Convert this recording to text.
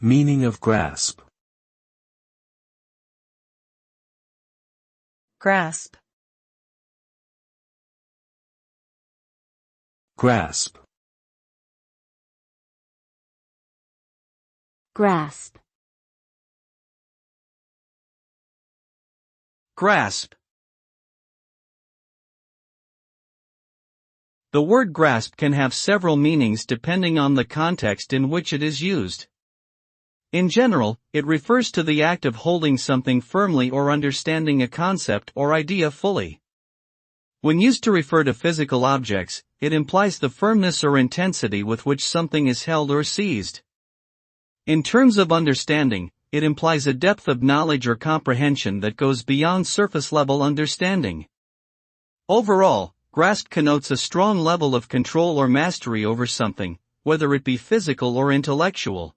Meaning of grasp. Grasp. Grasp. Grasp. Grasp. The word grasp can have several meanings depending on the context in which it is used. In general, it refers to the act of holding something firmly or understanding a concept or idea fully. When used to refer to physical objects, it implies the firmness or intensity with which something is held or seized. In terms of understanding, it implies a depth of knowledge or comprehension that goes beyond surface-level understanding. Overall, grasp connotes a strong level of control or mastery over something, whether it be physical or intellectual.